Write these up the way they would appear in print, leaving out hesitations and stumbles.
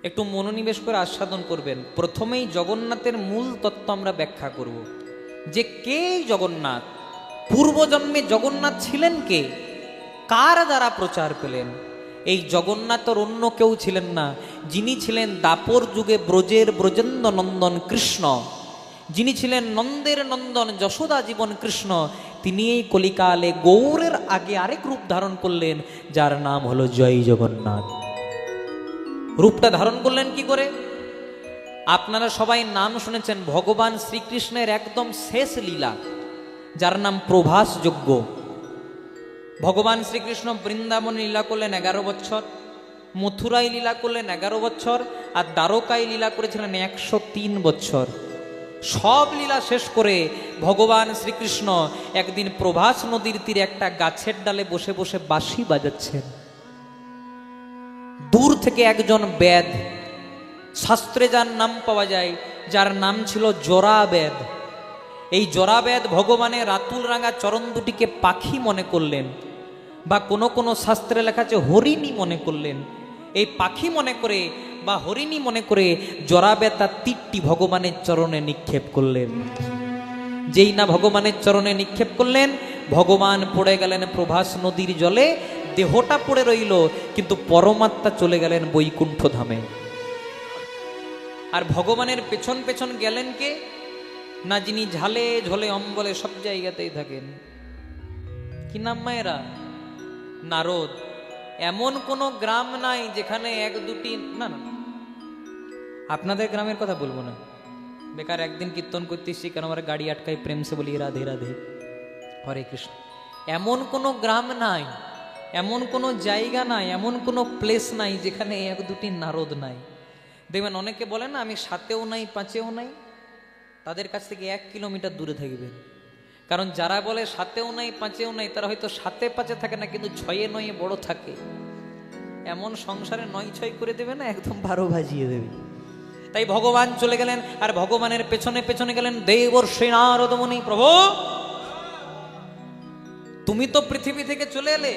একটু মনোনিবেশ করে আস্বাদন করবেন। প্রথমেই জগন্নাথের মূল তত্ত্ব আমরা ব্যাখ্যা করব, যে কে জগন্নাথ, পূর্বজন্মে জগন্নাথ ছিলেন কে, কার দ্বারা প্রচার পেলেন। এই জগন্নাথের অন্য কেউ ছিলেন না, যিনি ছিলেন দাপর যুগে ব্রজের ব্রজেন্দ্র নন্দন কৃষ্ণ, যিনি ছিলেন নন্দের নন্দন যশোদা জীবন কৃষ্ণ, তিনি এই কলিকালে গৌরের আগে আরেক রূপ ধারণ করলেন, যার নাম হলো জয় জগন্নাথ। রূপটা ধারণ করলেন কি করে? আপনারা সবাই নাম শুনেছেন ভগবান শ্রীকৃষ্ণের একদম শেষ লীলা, যার নাম প্রভাস যজ্ঞ। ভগবান শ্রীকৃষ্ণ বৃন্দাবনে লীলা করলেন 11 বছর, মথুরায় লীলা করলেন 11 বছর, আর দ্বারকায় লীলা করেছিলেন 103 বছর। সব লীলা শেষ করে ভগবান শ্রীকৃষ্ণ একদিন প্রভাস নদীর তীরে একটা গাছের ডালে বসে বসে বাঁশি বাজাচ্ছেন। দূর থেকে একজন বেদ, শাস্ত্রে যার নাম পাওয়া যায়, যার নাম ছিল জরাবেদ, এই জরাবেদ ভগবানের রাতুল রাঙা চরণ দুটিকে পাখি মনে করলেন, বা কোনো কোনো শাস্ত্রে লেখা আছে হরিণী মনে করলেন। এই পাখি মনে করে বা হরিণী মনে করে জরাবেদ তার তীরটি ভগবানের চরণে নিক্ষেপ করলেন। যেই না ভগবানের চরণে নিক্ষেপ করলেন, ভগবান পড়ে গেলেন প্রভাস নদীর জলে, দেহটা পড়ে রইল, কিন্তু পরমাত্মা চলে গেলেন বৈকুণ্ঠ ধামে। আর ভগবানের পেছন পেছন গেলেন কে না, যিনি ঝালে ঝোলে অম্বলে সব জায়গাতেই থাকেন। কি নাম মায়েরা? নারদ। এমন কোন গ্রাম নাই যেখানে এক দুটি, না না আপনাদের গ্রামের কথা বলবো না, বেকার একদিন কীর্তন করতে এসেছি, কেন আমার গাড়ি আটকাই, প্রেম সে বলি রাধে রাধে হরে কৃষ্ণ। এমন কোনো গ্রাম নাই, এমন কোনো জায়গা নাই, এমন কোনো প্লেস নাই যেখানে এক দুটি নারদ নাই। দেখবেন অনেকে বলে না আমি 7-এও নাই 5-এও নাই, তাদের কাছ থেকে 1 কিলোমিটার দূরে থাকবেন। কারণ যারা বলে 7-এও নাই 5-এও নাই, তারা হয়তো 7-এ 5-এ থাকে না, কিন্তু 6-এ 9-এ বড় থাকে। এমন সংসারে 9-6 করে দেবে না, একদম 12 বাজিয়ে দেবে। তাই ভগবান চলে গেলেন, আর ভগবানের পেছনে পেছনে গেলেন দেবর্ষি নারদ মুনি। প্রভু, তুমি তো পৃথিবী থেকে চলে এলে,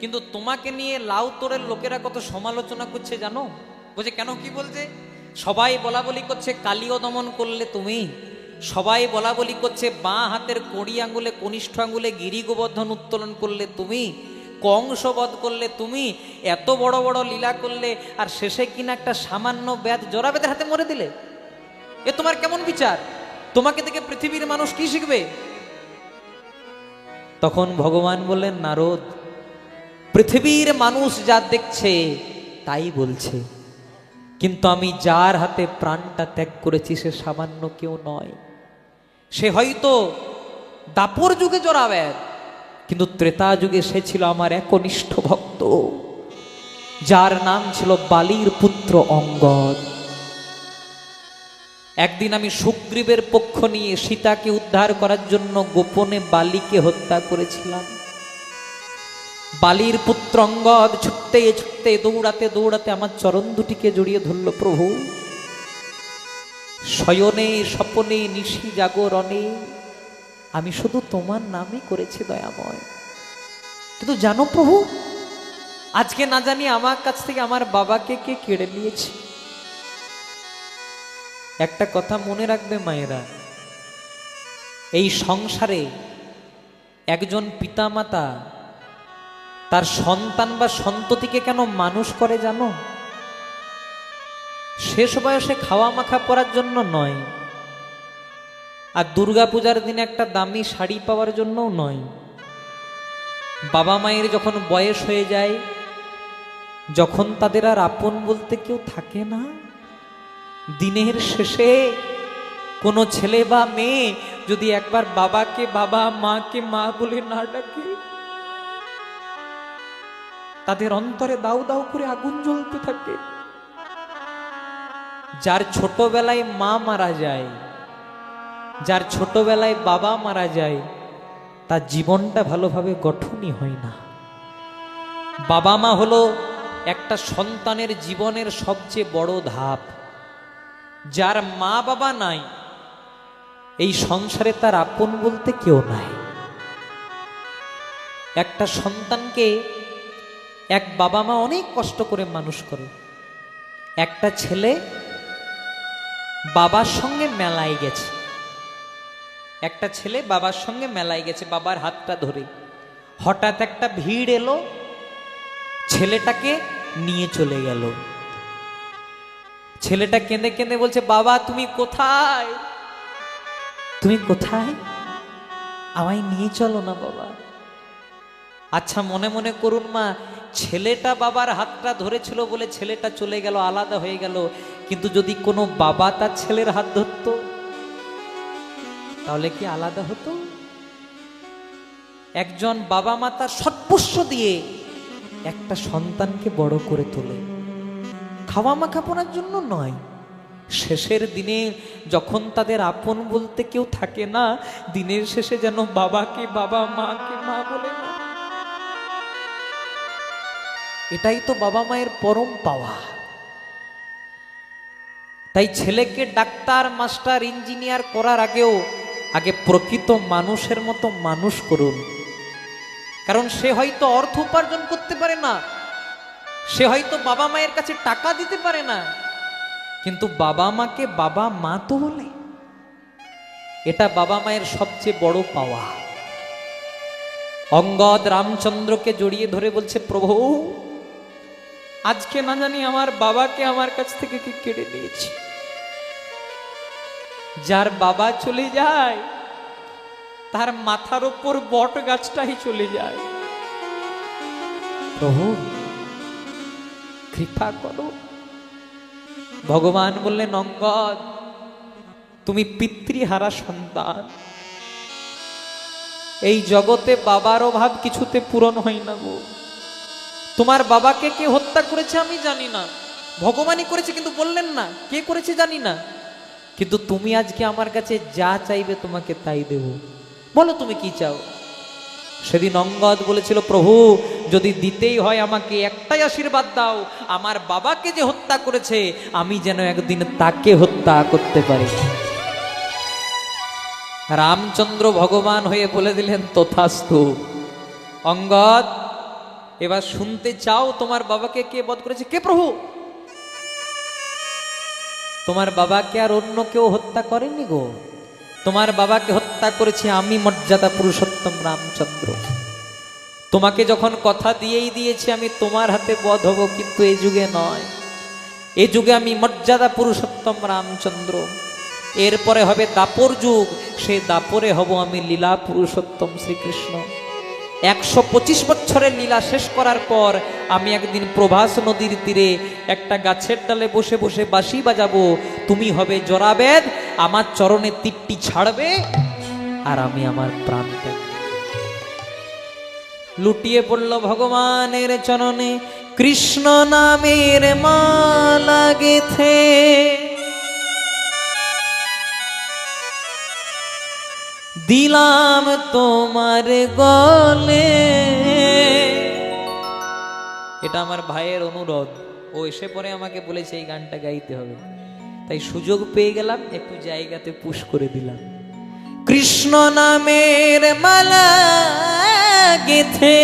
কিন্তু তোমাকে নিয়ে লাউ তোড়ের লোকেরা কত সমালোচনা করছে জানো? বলছে কেন, কি বলছে? সবাই বলা বলি করছে কালীয় দমন করলে তুমি, সবাই বলা বলি করছে বাঁ হাতের কড়ি আঙ্গুলে কনিষ্ঠ আঙ্গুলে গিরি গোবর্ধন উত্তোলন করলে তুমি, কংসবধ করলে তুমি, এত বড় বড় লীলা করলে, আর শেষে কিনা একটা সামান্য বেদ জরাবেদের হাতে মরে দিলে। এ তোমার কেমন বিচার? তোমাকে দেখে পৃথিবীর মানুষ কি শিখবে? তখন ভগবান বললেন, নারদ, পৃথিবীর মানুষ যা দেখছে তাই বলছে, কিন্তু আমি যার হাতে প্রাণটা ত্যাগ করেছি সে সামান্য কেউ নয়। সে হয়তো দাপর যুগে জরাবেদ, কিন্তু ত্রেতা যুগে সে ছিল আমার একনিষ্ঠ ভক্ত, যার নাম ছিল বালির পুত্র অঙ্গদ। একদিন আমি সুগ্রীবের পক্ষ নিয়ে সীতাকে উদ্ধার করার জন্য গোপনে বালিকে হত্যা করেছিলাম। বালির পুত্র অঙ্গদ ছুটতে ছুটতে দৌড়াতে দৌড়াতে আমার চরণ দুটিকে জড়িয়ে ধরল। প্রভু, শয়নে স্বপনে নিশি জাগরণে আমি শুধু তোমার নামই করেছি দয়াময়, কিন্তু জানো প্রভু, আজকে না জানি আমার কাছ থেকে আমার বাবাকে কে কেড়ে নিয়েছে। একটা কথা মনে রাখবে মায়েরা, এই সংসারে একজন পিতামাতা তার সন্তান বা সন্ততিকে কেন মানুষ করে জানো? শেষ বয়সে খাওয়া মাখা পরার জন্য নয়, আর দুর্গা পূজার দিনে একটা দামি শাড়ি পাওয়ার জন্যও নয়। বাবা মায়ের যখন বয়স হয়ে যায়, যখন তাদের আর আপন বলতে কেউ থাকে না, দিনের শেষে কোনো ছেলে বা মেয়ে যদি একবার বাবাকে বাবা, মাকে মা বলে না ডাকে, তাদের অন্তরে দাউ দাউ করে আগুন জ্বলতে থাকে। যার ছোটবেলায় মা মারা যায়, যার ছোটবেলায় বাবা মারা যায়, তার জীবনটা ভালোভাবে গঠনই হয় না। বাবা মা হলো একটা সন্তানের জীবনের সবচেয়ে বড় ধাপ। যার মা বাবা নাই, এই সংসারে তার আপন বলতে কেউ নাই। একটা সন্তানকে এক বাবা মা অনেক কষ্ট করে মানুষ করে, একটা ছেলে বাবার সঙ্গে মেলায় গেছে, একটা ছেলে বাবার সঙ্গে মেলায় গেছে বাবার হাতটা ধরে। হঠাৎ একটা ভিড় এলো, ছেলেটাকে নিয়ে চলে গেল। ছেলেটা কেঁদে কেঁদে বলছে, বাবা তুমি কোথায়, তুমি কোথায়, আমায় নিয়ে চলো না বাবা। আচ্ছা মনে মনে করুন মা, ছেলেটা বাবার হাতটা ধরেছিল বলে ছেলেটা চলে গেল, আলাদা হয়ে গেল। কিন্তু যদি কোনো বাবা তার ছেলের হাত ধরতো তাহলে কি আলাদা হতো? একজন বাবা মা তার সর্বস্ব দিয়ে একটা সন্তানকে বড় করে তোলে, খাওয়া মাখাপোনার জন্য নয়। শেষের দিনে যখন তাদের আপন বলতে কেউ থাকে না, দিনের শেষে যেন বাবাকে বাবা, মাকে মা বলে না। এটাই তো বাবা মায়ের পরম পাওয়া। তাই ছেলেকে ডাক্তার, মাস্টার, ইঞ্জিনিয়ার করার আগেও আগে প্রকৃত মানুষের মতো মানুষ করুন। কারণ সে হয়তো অর্থ উপার্জন করতে পারে না, সে হয়তো বাবা মায়ের কাছে টাকা দিতে পারে না, কিন্তু বাবা মাকে বাবা মা তো বলে। এটা বাবা মায়ের সবচেয়ে বড় পাওয়া। অঙ্গদ রামচন্দ্রকে জড়িয়ে ধরে বলছে, প্রভু আজকে না জানি আমার বাবাকে আমার কাছ থেকে কি কেড়ে নিয়েছে। যার বাবা চলে যায় তার মাথার উপর বট গাছটাই চলে যায়। প্রভু কৃপা করো। ভগবান বললেন, অঙ্গদ তুমি পিতৃহারা সন্তান, এই জগতে বাবার অভাব কিছুতে পূরণ হয় না গো। তোমার বাবাকে কে হত্যা করেছে আমি জানি না, ভগবানই করেছে, কিন্তু বললেন না কে করেছে জানি না। কিন্তু তুমি আজকে আমার কাছে যা চাইবে তোমাকে তাই দেব, বলো তুমি কি চাও। সেদিন অঙ্গদ বলেছিল, প্রভু যদি দিতেই হয় আমাকে একটাই আশীর্বাদ দাও, আমার বাবাকে যে হত্যা করেছে আমি যেন একদিন তাকে হত্যা করতে পারি। রামচন্দ্র ভগবান হয়ে বলে দিলেন, তথাস্তু। অঙ্গদ এবার শুনতে চাও তোমার বাবাকে কে বধ করেছে? কে প্রভু? তোমার বাবাকে আর অন্য কেউ হত্যা করেনি গো, তোমার বাবাকে হত্যা করেছি আমি, মর্যাদা পুরুষোত্তম রামচন্দ্র। তোমাকে যখন কথা দিয়েই দিয়েছি আমি তোমার হাতে বধ হব, কিন্তু এই যুগে নয়, এই যুগে আমি মর্যাদা পুরুষোত্তম রামচন্দ্র। এরপরে হবে দাপর যুগ, সেই দাপরে হব আমি লীলা পুরুষোত্তম শ্রীকৃষ্ণ। 125 বছরের লীলা শেষ করার পর আমি একদিন প্রভাস নদীর তীরে একটা গাছের ডালে বসে বসে বাঁশি বাজাবো, তুমি হবে জরাবেদ, আমার চরণে তীরটি ছাড়বে আর আমি আমার প্রাণ ত্যাগ। লুটিয়ে পড়ল ভগবানের চরণে, কৃষ্ণ নামের মালা গেথে দিলাম তোমার গলে। এটা আমার ভাইয়ের অনুরোধ, ও এসে পরে আমাকে বলেছে এই গানটা গাইতে হবে, তাই সুযোগ পেয়ে গেলাম, একটু জায়গাতে পুশ করে দিলাম। কৃষ্ণ নামের মালা গেথে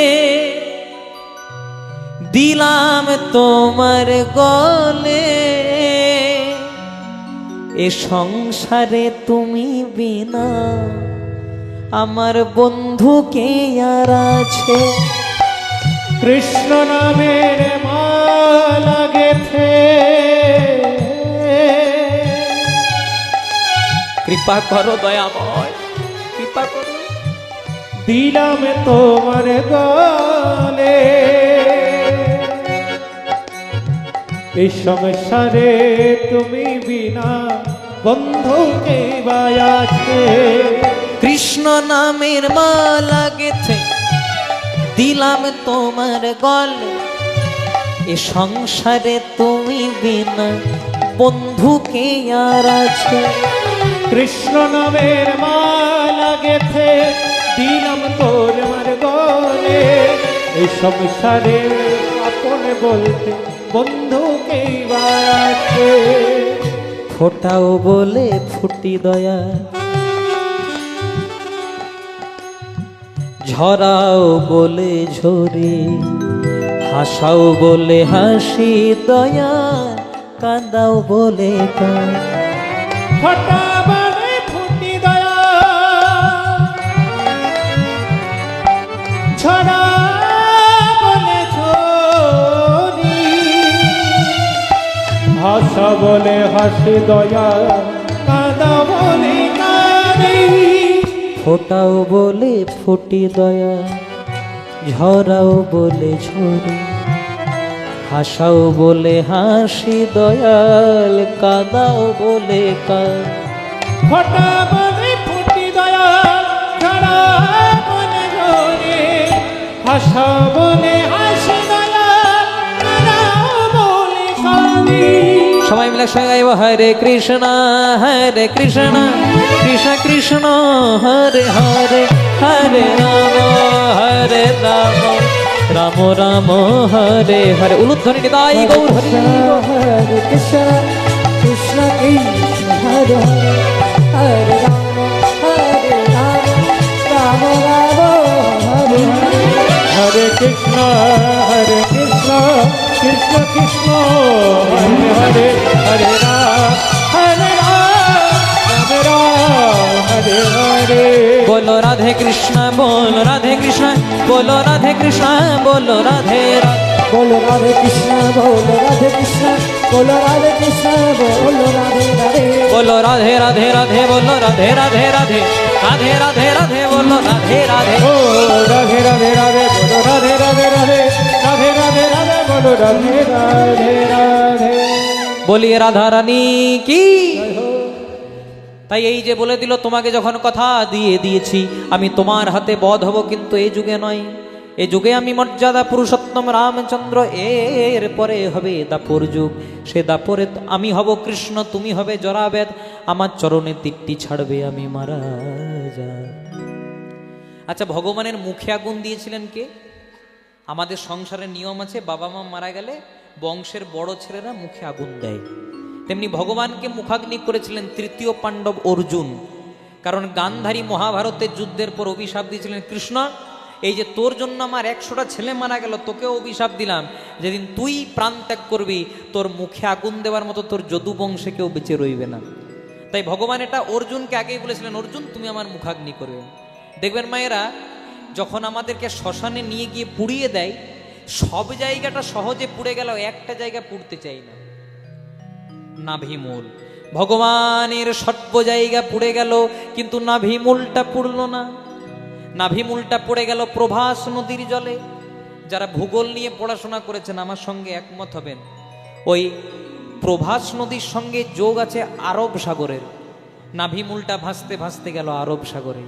দিলাম তোমার গলে, এ সংসারে তুমি বিনা আমার বন্ধু কে আর আছে। কৃষ্ণ নামের মালা গেথে কৃপা করো দয়াময়, কৃপা করো, দিলাম তোমার গলে, এই সংসারে তুমি বিনা বন্ধু কে বা আছে। কৃষ্ণ নামের মালা গেথে দিলাম তোমার গলে, এ সংসারে তুমি বিনা বন্ধু কে আর আছে। কৃষ্ণ নামের মালা গেথে দিলাম তোমার গলে, এই সংসারে আপন বলতে বন্ধু কে বা আছে। ফোটাও বলে ফুটি দয়া, ঝরাও বলে ঝরে, হাসাও বলে হাসি দয়া, কাঁদাও বলে কাঁদ। ফোঁটা বলে ফুটি দয়া, ছড়া বলে ঝরি, হাসা বলে হাসি দয়া, কাঁদা বলে কাঁদি। ফোটাও বলে ফুটি দয়া, ঝরাও বলে ঝরি, হাসাও বলে হাসি দয়াল, কাঁদাও বলে কাঁদ। ফোঁটা বলে ফুটি দয়া, ছড়া বলে ঝরি, হাসা বলে হাসি দয়া, কাঁদা বলে কাঁদি। সবাই মিলে সঙ্গে গাইব হরে কৃষ্ণ কৃষ্ণ কৃষ্ণ হরে হরে, হরে রাম রাম রাম হরে হরে। উলুধ্বনি নিতাই গৌর হরি। हरे कृष्ण कृष्ण कृष्ण हरे हरे, हरे राम राम राम हरे हरे। हरे कृष्ण कृष्ण कृष्ण हरे हरे, हरे राम हरे हरे। बोलो राधे कृष्ण बोलो राधे कृष्ण, बोलो राधे कृष्ण बोलो राधे राधे। बोलो राधे कृष्ण बोलो राधे कृष्ण, बोलो राधे कृष्ण बोलो राधे राधे। बोलो राधे राधे राधे बोलो राधे राधे राधे, राधे राधे राधे बोलो राधे राधे। ओ राधे राधे राधे बोलो राधे राधे राधे, राधे राधे राधे बोलो राधे राधे राधे। बोलिए राधा रानी की। তাই এই যে বলে দিল, তোমাকে যখন কথা দিয়ে দিয়েছি আমি তোমার হাতে বধ হব, কিন্তু এই যুগে নয়। এই যুগে আমি মর্যাদা পুরুষোত্তম রামচন্দ্র, এর পরে হবে দাপর যুগ। সে দাপরে আমি হব কৃষ্ণ, তুমি হবে জরাবেদ। আমার চরণে তীরটি ছাড়বে, আমি মারা যাব। আচ্ছা, ভগবানের মুখে আগুন দিয়েছিলেন কে? আমাদের সংসারের নিয়ম আছে, বাবা মা মারা গেলে বংশের বড় ছেলেরা মুখে আগুন দেয়। তেমনি ভগবানকে মুখাগ্নি করেছিলেন তৃতীয় পাণ্ডব অর্জুন। কারণ গান্ধারী মহাভারতের যুদ্ধের পর অভিশাপ দিয়েছিলেন, কৃষ্ণ এই যে তোর জন্য আমার 100টা ছেলে মারা গেল, তোকেও অভিশাপ দিলাম, যেদিন তুই প্রাণ ত্যাগ করবি তোর মুখে আগুন দেওয়ার মতো তোর যদু বংশে কেউ বেঁচে রইবে না। তাই ভগবান এটা অর্জুনকে আগেই বলেছিলেন, অর্জুন তুমি আমার মুখাগ্নি করবে। দেখবেন মায়েরা, যখন আমাদেরকে শ্মশানে নিয়ে গিয়ে পুড়িয়ে দেয়, সব জায়গাটা সহজে পুড়ে গেল, একটা জায়গা পুড়তে চাই না, নাভিমূল। ভগবানের সর্ব জায়গা পুড়ে গেল, কিন্তু নাভিমূলটা পুড়ল না। নাভিমূলটা পড়ে গেল প্রভাস নদীর জলে। যারা ভূগোল নিয়ে পড়াশোনা করেছেন আমার সঙ্গে একমত হবেন, ওই প্রভাস নদীর সঙ্গে যোগ আছে আরব সাগরের। নাভিমূলটা ভাসতে ভাসতে গেল আরব সাগরে।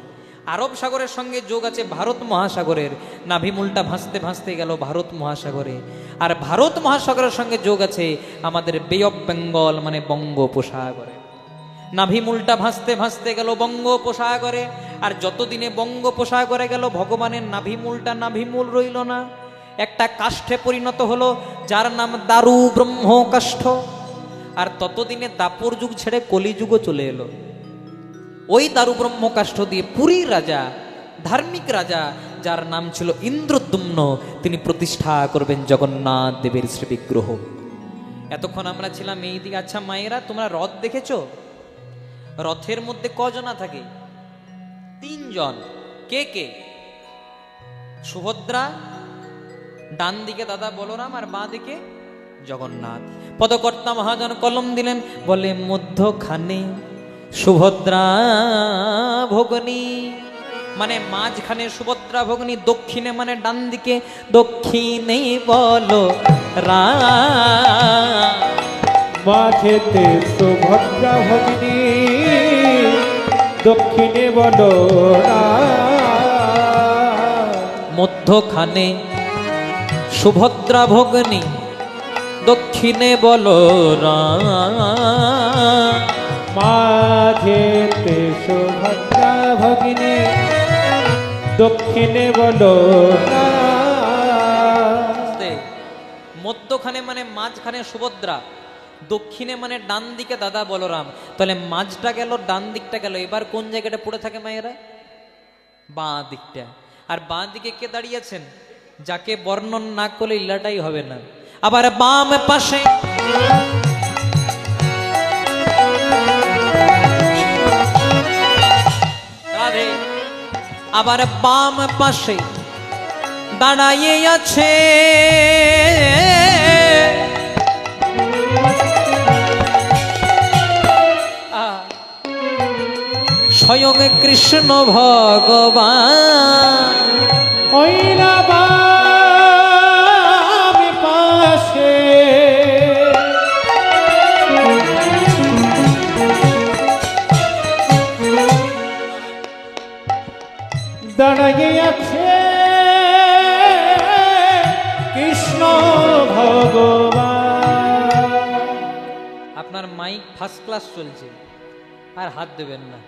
আরব সাগরের সঙ্গে যোগ আছে ভারত মহাসাগরের। নাভিমূলটা ভাসতে ভাসতে গেল ভারত মহাসাগরে। আর ভারত মহাসাগরের সঙ্গে যোগ আছে আমাদের বে অফ বেঙ্গল, মানে বঙ্গোপসাগরে। নাভিমূলটা ভাসতে ভাসতে গেল বঙ্গোপসাগরে। আর যতদিনে বঙ্গোপসাগরে গেল, ভগবানের নাভিমূলটা নাভিমূল রইল না, একটা কাষ্ঠে পরিণত হলো, যার নাম দারু ব্রহ্ম কাষ্ঠ। আর ততদিনে দাপর যুগ ছেড়ে কলিযুগও চলে এলো। ওই দারু ব্রহ্ম কাষ্ঠ দিয়ে পুরীর রাজা, ধার্মিক রাজা, যার নাম ছিল ইন্দ্রদ্যুম্ন, তিনি প্রতিষ্ঠা করবেন জগন্নাথ দেবের শ্রীবিগ্রহ। এতক্ষণ আমরা ছিলাম এই দিকে। আচ্ছা মায়েরা, তোমরা রথ দেখেছো? রথের মধ্যে কজনা থাকে? 3 জন। কে কে? সুভদ্রা, ডান দিকে দাদা বলরাম, আর বাঁ দিকে জগন্নাথ। পদকর্তা মহাজন কলম দিলেন, বলে মধ্যখানে সুভদ্রা ভগিনী, মানে মাঝখানে সুভদ্রা ভগিনী, দক্ষিণে মানে ডান দিকে, দক্ষিণে বলো রাম, মাঝেতে সুভদ্রা ভগিনী, দক্ষিণে বলো রাম। মধ্যখানে সুভদ্রা ভগিনী, দক্ষিণে বলো রাম। মাঝেতে সুভদ্রা ভগিনী, দক্ষিণে বলো রাম। মধ্যখানে মানে মাঝখানে সুভদ্রা, দক্ষিণে মানে ডান দিকে দাদা বলরাম। তাহলে মাঝটা গেল, ডান দিকটা গেল, এবার কোন জায়গাটা পড়ে থাকে মায়েরা? বাঁ দিকটা। আর বাঁ দিকে কে দাঁড়িয়েছেন? যাকে বর্ণন না করলে ইল্লাটাই হবে না। আবার বাম পাশে আবার বাম পাশে দাঁড়াইয়ে আছে স্বয়ং কৃষ্ণ ভগবান। ওই না বাম পাশে দাঁড়িয়ে আছে কৃষ্ণ ভগবান। আপনার মাইক ফার্স্ট ক্লাস চলছে, আর হাত দেবেন না,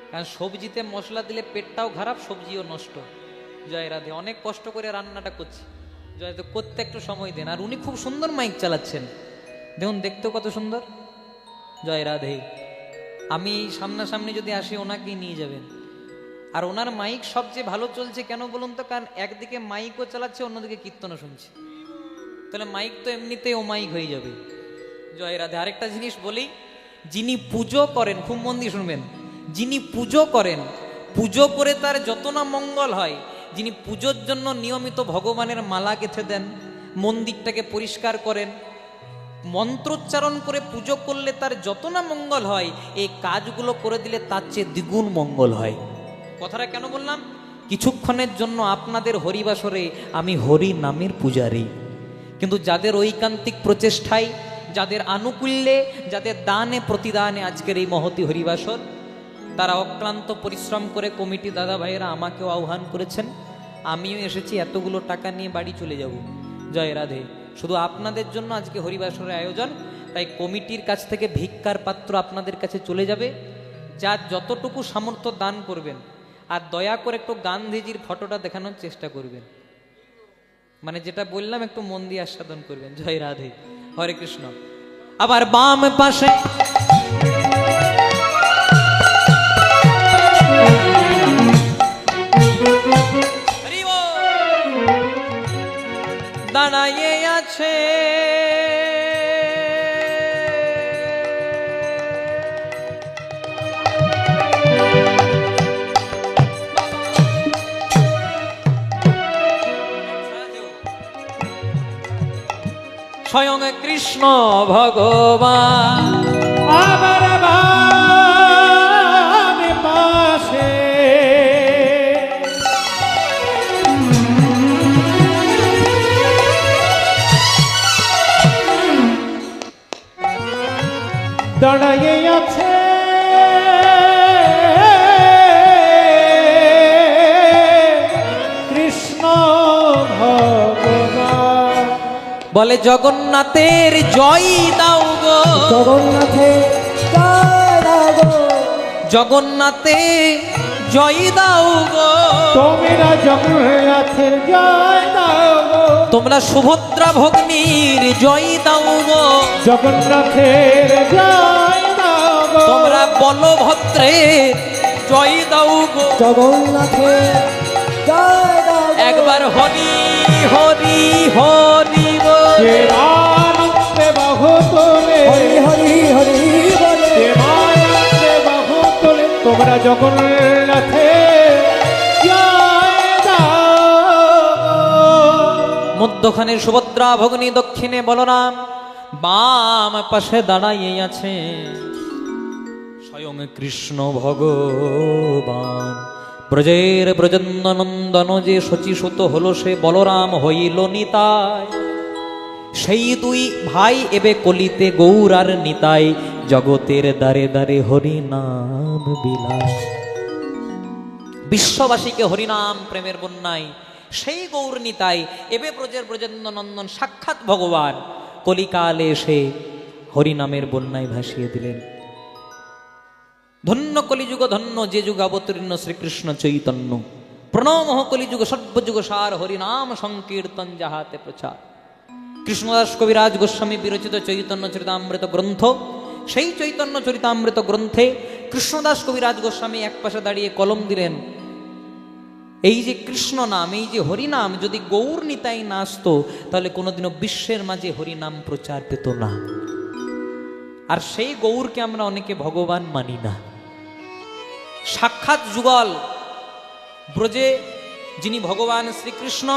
কারণ সবজিতে মশলা দিলে পেটটাও খারাপ, সবজিও নষ্ট। জয় রাধে। অনেক কষ্ট করে রান্নাটা করছি, জয় রাধে। করতে একটু সময় দেন। আর উনি খুব সুন্দর মাইক চালাচ্ছেন, দেখুন দেখতেও কত সুন্দর। জয় রাধে। আমি সামনাসামনি যদি আসি ওনাকেই নিয়ে যাবেন। আর ওনার মাইক সবচেয়ে ভালো চলছে কেন বলুন তো? কারণ একদিকে মাইকও চালাচ্ছে, অন্যদিকে কীর্তনও শুনছে, তাহলে মাইক তো এমনিতেই ও মাইক হয়ে যাবে। জয় রাধে। আরেকটা জিনিস বলি, যিনি পুজো করেন, খুব মন দিয়ে শুনবেন, যিনি পুজো করেন, পুজো করে তার যত না মঙ্গল হয়, যিনি পুজোর জন্য নিয়মিত ভগবানের মালা গেঁথে দেন, মন্দিরটাকে পরিষ্কার করেন, মন্ত্রোচ্চারণ করে পুজো করলে তার যত না মঙ্গল হয়, এই কাজগুলো করে দিলে তার চেয়ে দ্বিগুণ মঙ্গল হয়। কথাটা কেন বললাম? কিছুক্ষণের জন্য আপনাদের হরিবাসরে আমি হরি নামের পূজারী, কিন্তু যাদের ঐকান্তিক প্রচেষ্টায়, যাদের আনুকূল্যে, যাদের দানে প্রতিদানে আজকের এই মহতি হরিবাসর, তারা অক্লান্ত পরিশ্রম করে কমিটি দাদা ভাইয়েরা আমাকেও আহ্বান করেছেন, আমিও এসেছি, এতগুলো টাকা নিয়ে বাড়ি চলে যাব। জয় রাধে। শুধু আপনাদের জন্য আজকে হরিবাসরের আয়োজন, তাই কমিটির কাছ থেকে ভিক্ষার পাত্র আপনাদের কাছে চলে যাবে। যার যতটুকু সামর্থ্য দান করবেন, আর দয়া করে একটু গান্ধীজির ফটোটা দেখানোর চেষ্টা করবেন, মানে যেটা বললাম একটু মন দিয়ে আস্বাদন করবেন। জয় রাধে। হরে কৃষ্ণ। আবার বাম পাশে দাঁড়াইয়ে আছে স্বয়ং কৃষ্ণ ভগবান। আবার বাম পাশে দাঁড়িয়ে আছে কৃষ্ণ ভগবান। বলে জগন্নাথের জয় দাও গো, জগন্নাথে জয় দাও গো, জগন্নাথে জয় দাও গো, তোমরা জগন্নাথের জয় দাও গো, তোমরা সুভদ্রা ভগ্নীর জয় দাও গো, জগন্নাথের জয় দাও গো, তোমরা বলভদ্রের জয় দাও গো। জগন্নাথে জয় দাও গো। একবার হরি হরি হরি বল। দেবানন্দে বাহু তোলে, হরি হরি হরি বলে, দেবানন্দে বাহু তোলে, তোমরা জগন্নাথের জয় দাও গো। মধ্যখানে সুভদ্রা ভগ্নী, দক্ষিণে বলরাম, বাম পাশে দাঁড়াইয়ে আছে স্বয়ং কৃষ্ণ ভগবান। ব্রজের ব্রজেন্দ্রনন্দন যে শচীসুত হলো, সে বলরাম হইল নিতাই। সেই দুই ভাই এবে কলিতে গৌর আর নিতাই, জগতের দ্বারে দ্বারে হরি নাম বিলায়। বিশ্ববাসীকে হরিনাম প্রেমের বন্যায় সেই গৌর নিতাই এবে ব্রজের ব্রজেন্দ্রনন্দন সাক্ষাৎ ভগবান কলিকালে এসে হরিনামের বন্যায় ভাসিয়ে দিলেন। ধন্য কলিযুগ, ধন্য যে যুগ অবতীর্ণ শ্রীকৃষ্ণ চৈতন্য। প্রণমঃ কলিযুগ সর্বযুগ সার, হরিনাম সংকীর্তন যাহাতে প্রচার। কৃষ্ণদাস কবিরাজ গোস্বামী বিরচিত চৈতন্য চরিতামৃত গ্রন্থ, সেই চৈতন্য চরিতামৃত গ্রন্থে কৃষ্ণদাস কবিরাজ গোস্বামী এক পাশে দাঁড়িয়ে কলম দিলেন, এই যে কৃষ্ণ নাম, এই যে হরিনাম যদি গৌর নিতাই না আসতো, তাহলে কোনোদিনও বিশ্বের মাঝে হরিনাম প্রচার পেত না। আর সেই গৌরকে আমরা অনেকে ভগবান মানি না। সাক্ষাৎ যুগল ব্রজে যিনি ভগবান শ্রীকৃষ্ণ,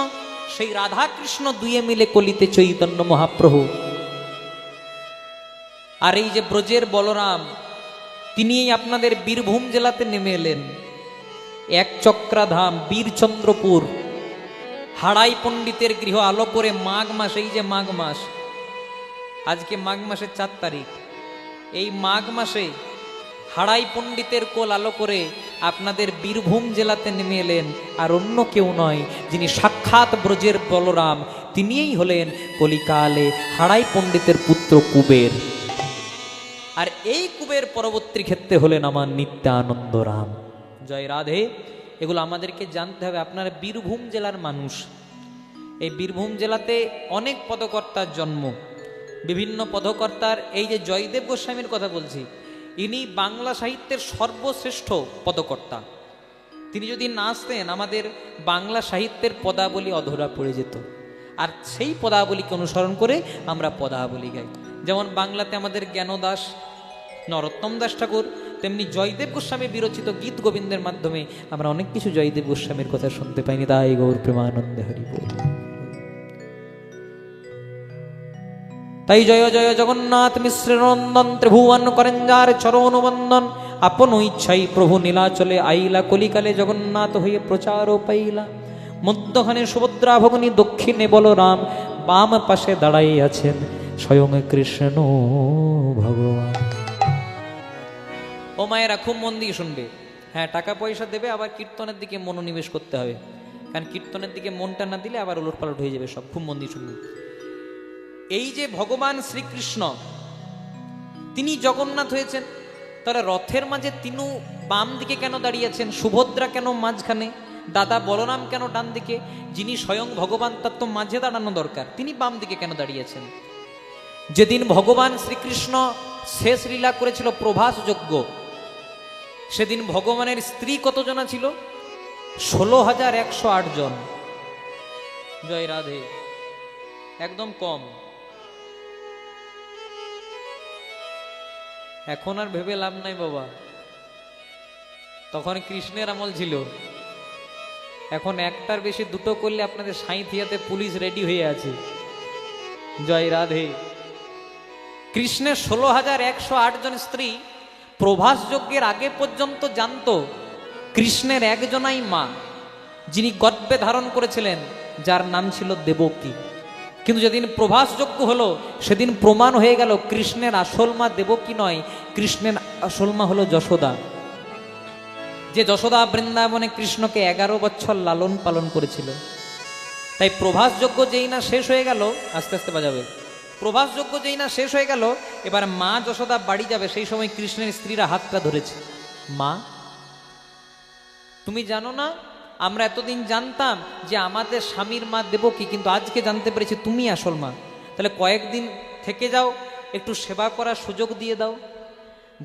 সেই রাধা কৃষ্ণ দুয়ে মিলে কলিতে চৈতন্য মহাপ্রভু। আর এই যে ব্রজের বলরাম, তিনি আপনাদের বীরভূম জেলাতে নেমে এলেন। এক চক্রাধাম বীরচন্দ্রপুর, হাড়াই পণ্ডিতের গৃহ আলো করে মাঘ মাস, এই যে মাঘ মাস, আজকে মাঘ মাসের 4 তারিখ, এই মাঘ মাসে হাড়াই পণ্ডিতের কোল আলো করে আপনাদের বীরভূম জেলাতে নেমে এলেন। আর অন্য কেউ নয়, যিনি সাক্ষাৎ ব্রজের বলরাম, তিনিই হলেন কলিকালে হাড়াই পণ্ডিতের পুত্র কুবের। আর এই কুবের পরবর্তী ক্ষেত্রে হলেন আমার নিত্যানন্দ রাম। জয় রাধে। এগুলো আমাদেরকে জানতে হবে। আপনারা বীরভূম জেলার মানুষ, এই বীরভূম জেলাতে অনেক পদকর্তার জন্ম, বিভিন্ন পদকর্তার। এই যে জয়দেব গোস্বামীর কথা বলছি, ইনি বাংলা সাহিত্যের সর্বশ্রেষ্ঠ পদকর্তা। তিনি যদি না আসতেন, আমাদের বাংলা সাহিত্যের পদাবলী অধরা পড়ে যেত। আর সেই পদাবলীকে অনুসরণ করে আমরা পদাবলী গাই। যেমন বাংলাতে আমাদের জ্ঞানদাস, নরোত্তম দাস ঠাকুর, তেমনি জয়দেব গোস্বামী বিরচিত গীত গোবিন্দের মাধ্যমে আমরা অনেক কিছু জয়দেব গোস্বামীর কথা শুনতে পাইনি। তাই গৌর প্রেমানন্দে হরি বল। তাই জয় জয় জগন্নাথ মিশ্র নন্দন, ত্রিভুবন করেন যার চরণ বন্দন। আপন ইচ্ছাই প্রভু নীলাচলে আইলা, কলিকালে জগন্নাথ হয়ে প্রচার পাইলা। মধ্যখানে সুভদ্রা ভগনী, দক্ষিণে বলরাম, বাম পাশে দাঁড়াই আছেন স্বয়ং কৃষ্ণ ভগবান। ও মায়েরা, খুব মন দিয়ে শুনবে। হ্যাঁ, টাকা পয়সা দেবে, আবার কীর্তনের দিকে মনোনিবেশ করতে হবে, কারণ কীর্তনের দিকে মনটা না দিলে আবার উলটপালট হয়ে যাবে সব। খুব মন দিয়ে শুনবে। এই যে ভগবান শ্রীকৃষ্ণ, তিনি জগন্নাথ হয়েছেন, তাহলে রথের মাঝে তিনি বাম দিকে কেন দাঁড়িয়েছেন? সুভদ্রা কেন মাঝখানে? দাদা বলরাম কেন ডান দিকে? যিনি স্বয়ং ভগবান, তার তো মাঝে দাঁড়ানো দরকার, তিনি বাম দিকে কেন দাঁড়িয়েছেন? যেদিন ভগবান শ্রীকৃষ্ণ শেষ লীলা করেছিল প্রভাস যজ্ঞ, সেদিন ভগবানের স্ত্রী কতজনা ছিল? 16,108 জন। জয় রাধে। একদম কম। এখন আর ভেবে লাভ নাই বাবা, তখন কৃষ্ণের আমল ছিল। এখন একটার বেশি দুটো করলে আপনাদের সাঁইথিয়াতে পুলিশ রেডি হয়ে আছে। জয় রাধে। কৃষ্ণের 16,108 জন স্ত্রী প্রভাস যজ্ঞের আগে পর্যন্ত জানতো কৃষ্ণের একজনাই মা, যিনি গর্ভে ধারণ করেছিলেন, যার নাম ছিল দেবকী। কিন্তু যেদিন প্রভাস যজ্ঞ হলো, সেদিন প্রমাণ হয়ে গেল কৃষ্ণের আসল মা দেবকী নয়, কৃষ্ণের আসল মা হলো যশোদা। যে যশোদা বৃন্দাবনে কৃষ্ণকে 11 বছর লালন পালন করেছিল। তাই প্রভাস যজ্ঞ যেই না শেষ হয়ে গেল, আস্তে আস্তে বাজাবে, প্রভাস যজ্ঞ যেই না শেষ হয়ে গেল, এবার মা যশোদা বাড়ি যাবে, সেই সময় কৃষ্ণের স্ত্রীরা হাতটা ধরেছে। মা, তুমি জানো না, আমরা এতদিন জানতাম যে আমাদের স্বামীর মা দেবকী, কিন্তু আজকে জানতে পেরেছি তুমি আসল মা। তাহলে কয়েকদিন থেকে যাও, একটু সেবা করার সুযোগ দিয়ে দাও।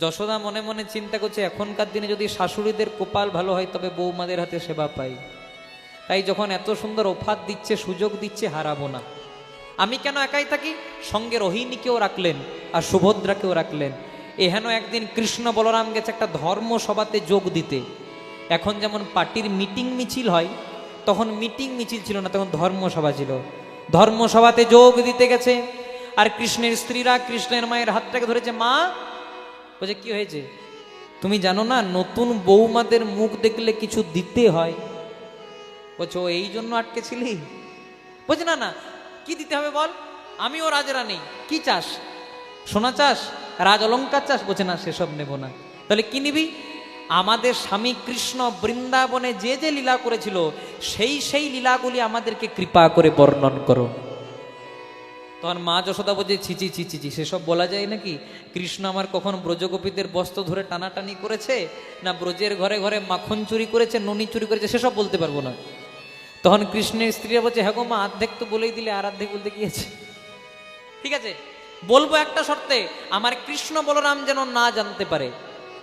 যশোদা মনে মনে চিন্তা করছে, এখনকার দিনে যদি শাশুড়িদের কপাল ভালো হয় তবে বৌমাদের হাতে সেবা পাই। তাই যখন এত সুন্দর অফার দিচ্ছে, সুযোগ দিচ্ছে, হারাবো না। আমি কেন একাই থাকি? সঙ্গে রোহিণীকেও রাখলেন আর সুভদ্রাকেও রাখলেন। এহেন একদিন কৃষ্ণ বলরাম গেছে একটা ধর্মসভাতে যোগ দিতে। এখন যেমন পার্টির মিটিং মিছিল হয়, তখন মিটিং মিছিল ছিল না, তখন ধর্মসভা ছিল। ধর্মসভাতে যোগ দিতে গেছে, আর কৃষ্ণের স্ত্রীরা কৃষ্ণের মায়ের হাতটাকে ধরেছে। মা বলছে, কি হয়েছে? তুমি জানো না, নতুন বৌমাদের মুখ দেখলে কিছু দিতে হয়। বলছো এই জন্য আটকে ছিলি? বলছে না না, কি দিতে হবে বল, আমিও রাজরানী। কি চাস? সোনা চাস? রাজ অলঙ্কার চাস? বলছে না, সেসব নেব না। তাহলে কি নিবি? আমাদের স্বামী কৃষ্ণ বৃন্দাবনে যে যে লীলা করেছিল, সেই লীলাগুলি আমাদেরকে কৃপা করে বর্ণন করো। তখন মা যশোদা বলছে, ছিচি ছিচি ছি, সেসব বলা যায় নাকি? কৃষ্ণ আমার কখন ব্রজগোপীদের বস্ত্র ধরে টানাটানি করেছে, না ব্রজের ঘরে ঘরে মাখন চুরি করেছে, ননি চুরি করেছে, সেসব বলতে পারবো না। তখন কৃষ্ণের স্ত্রীরা বলছে, হ্যাঁ গো মা, অর্ধেক তো বলেই দিলে, আর অর্ধেক বলতে কি আছে? ঠিক আছে, বলবো একটা শর্তে, আমার কৃষ্ণ বলরাম যেন না জানতে পারে।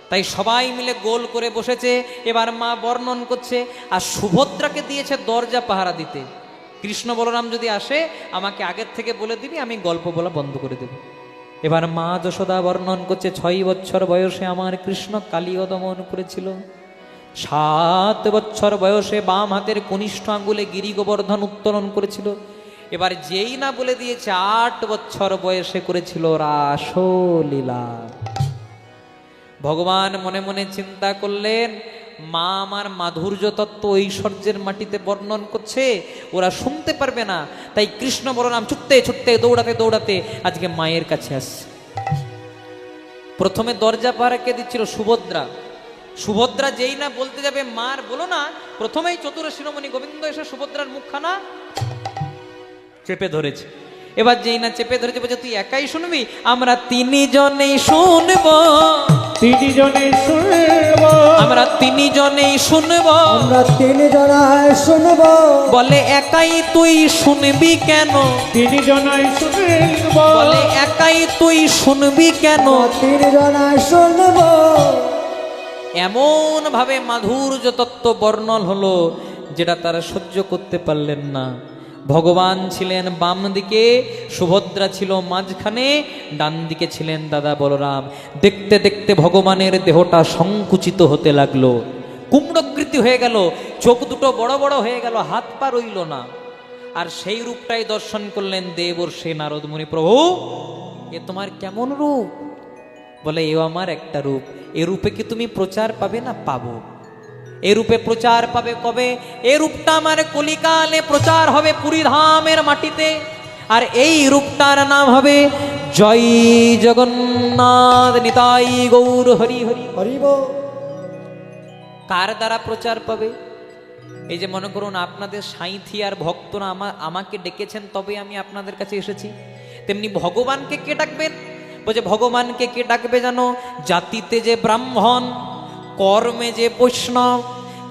তাই সবাই মিলে গোল করে বসেছে। এবার মা বর্ণন করছে, আর সুভদ্রাকে দিয়েছে দরজা পাহারা দিতে। কৃষ্ণ বলরাম যদি আসে, আমাকে আগের থেকে বলে দিবি, আমি গল্প বলা বন্ধ করে দেব। এবার মা যশোদা বর্ণন করছে, 6 বছর বয়সে আমার কৃষ্ণ কালীয় দমন করেছিল। 7 বছর বয়সে বাম হাতের কনিষ্ঠ আঙ্গুলে গিরি গোবর্ধন উত্তোলন করেছিল। এবার যেই না বলে দিয়েছে 8 বছর বয়সে করেছিল রাসলীলা। ভগবান মনে মনে চিন্তা করলেন, মা আমার মাধুর্য তত্ত্ব ঐশ্বর্যের মাটিতে বর্ণন করছে, ওরা শুনতে পারবে না, তাই কৃষ্ণ বলরাম ছুটতে ছুটতে দৌড়াতে দৌড়াতে আজকে মায়ের কাছে আসছে। প্রথমে দরজা পাহারা কে দিচ্ছিল? সুভদ্রা। সুভদ্রা যেই না বলতে যাবে মার বলো না, প্রথমেই চতুর শিরোমণি গোবিন্দ এসে সুভদ্রার মুখখানা চেপে ধরেছে। এবার যেই না চেপে ধরেছে বলছে তুই একাই শুনবি, আমরা 3 জনেই শুনবো, 3 জনে শুনবো, আমরা 3 জনেই শুনবো। আমরা 3 জনায় শুনবো। বলে একাই তুই শুনবি কেন? 3 জনাই শুনবো, বলে একাই তুই শুনবি কেন? 3 জনায় শুনবো। এমন ভাবে মাধুর্য তত্ত্ব বর্ণন হলো যেটা তারা সহ্য করতে পারলেন না। ভগবান ছিলেন বাম দিকে, সুভদ্রা ছিল মাঝখানে, ডান দিকে ছিলেন দাদা বলরাম। দেখতে দেখতে ভগবানের দেহটা সংকুচিত হতে লাগলো, কুম্ভকৃতি হয়ে গেল, চোখ দুটো বড় বড় হয়ে গেল, হাত পা রইল না। আর সেই রূপটাই দর্শন করলেন দেবর্ষি নারদ মুনি। প্রভু, এ তোমার কেমন রূপ? বলে এও আমার একটা রূপ। এ রূপে কি তুমি প্রচার পাবে? না, পাবো। এ রূপে প্রচার পাবে কবে? এ রূপটা আমার কলিকালে প্রচার হবে পুরী ধামের মাটিতে, আর এই রূপটার নাম হবে জয় জগন্নাথ নিতাই গৌর হরি হরি। হরিব। কার দ্বারা প্রচার পাবে? এই যে মনে করুন আপনাদের সাঁইথি আর ভক্তরা আমাকে ডেকেছেন তবে আমি আপনাদের কাছে এসেছি, তেমনি ভগবানকে কে ডাকবেন? বলছে ভগবানকে কে ডাকবে জানো? জাতিতে যে ব্রাহ্মণ, কর্মে যে বৈষ্ণব,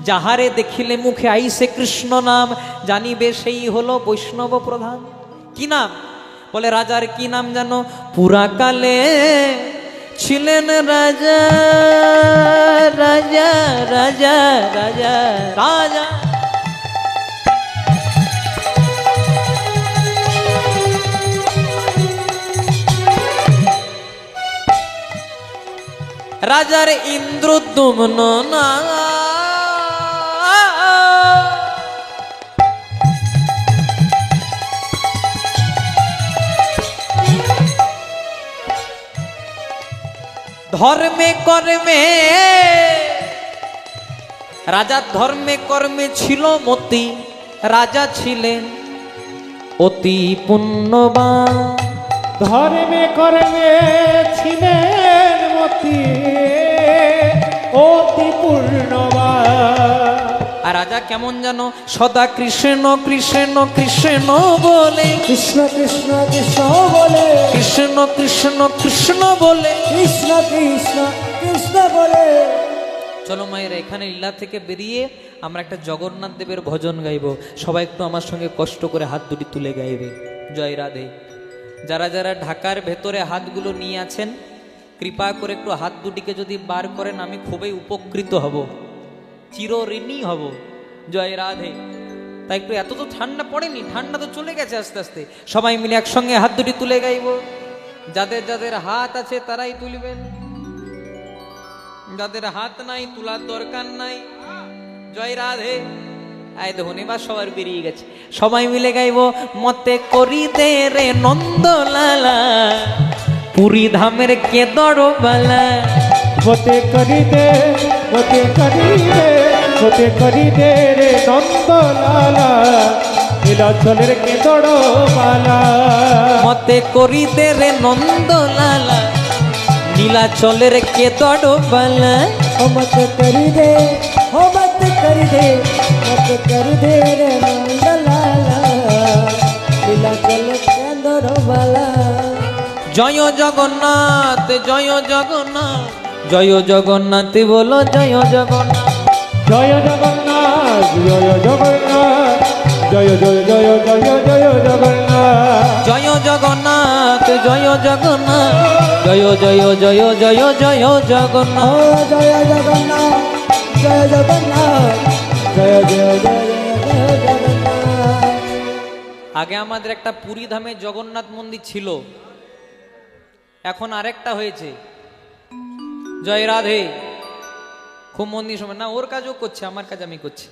যাহারে দেখিলে মুখে আইসে কৃষ্ণ নাম, জানিবে সেই হলো বৈষ্ণব প্রধান। কি নাম? বলে রাজার কি নাম জানো? পুরাকালে ছিলেন রাজা রাজা রাজা রাজা রাজা। রাজার ইন্দ্রদ্যুম্ন না, ধর্মে কর্মে, রাজার ধর্মে কর্মে ছিল মতি, রাজা ছিলেন অতি পুণ্যবান। ধর্মে কর্মে ছিলেন মতি অতি পূর্ণবান। আর রাজা কেমন জানো? সদা কৃষ্ণ কৃষ্ণ কৃষ্ণ বলে, কৃষ্ণ কৃষ্ণ কৃষ্ণ বলে, কৃষ্ণ কৃষ্ণ কৃষ্ণ বলে। কৃষ্ণ কৃষ্ণ কৃষ্ণ বলে। চলো মায়েরা, এখানে লীলা থেকে বেরিয়ে আমরা একটা জগন্নাথ দেবের ভজন গাইব। সবাই একটু আমার সঙ্গে কষ্ট করে হাত দুটি তুলে গাইবে জয় রাধে। যারা যারা ঢাকার ভেতরে হাতগুলো নিয়ে আছেন, কৃপা করে একটু হাত দুটিকে যদি বার করেন আমি খুবই উপকৃত হব, চিরঋণী হব। জয় রাধে। তাই একটু, এত তো ঠান্ডা পড়েনি, ঠান্ডা তো চলে গেছে আস্তে আস্তে। সবাই মিলে একসঙ্গে হাত দুটি তুলে গাইব। যাদের যাদের হাত আছে তারাই তুলবেন, যাদের হাত নাই তোলার দরকার নাই। জয় রাধে। আয় দেখুন এবার সবার বেরিয়ে গেছে। সবাই মিলে গাইব, মতে করি দে রে নন্দলালা, পুরী ধামের কে দরবালা। মতে করি দে, মতে করি দে, মতে করি দে রে নন্দলালা, নীলাচলের কে দড়বালা। মতে করি দে রে নন্দলালা, নীলাচলের কে দরবালা। ও মত করি দে, ও মত করি দে, মত করি দে রে নন্দলালা, নীলাচল কেন্দ্র বালা। জয় জগন্নাথ, জয় জগন্নাথ, জয় জগন্নাথ বলো জয় জগন্নাথ। জয় জগন্নাথ, জয় জগন্নাথ, জয় জয় জয় জয় জয় জগন্নাথ। জয় জগন্নাথ, জয় জগন্নাথ, জয় জয় জয় জয় জয় ও জগন্নাথ। জয় জগন্নাথ, জয় জগন্নাথ, জয় জয় জয় জয় জগন্নাথ। আগে আমাদের একটা পুরী ধামে জগন্নাথ মন্দির ছিল, এখন আরেকটা হয়েছে। জয় রাধে। খুব মন দিয়ে সময় না, ওর কাজও করছে, আমার কাজ আমি করছি।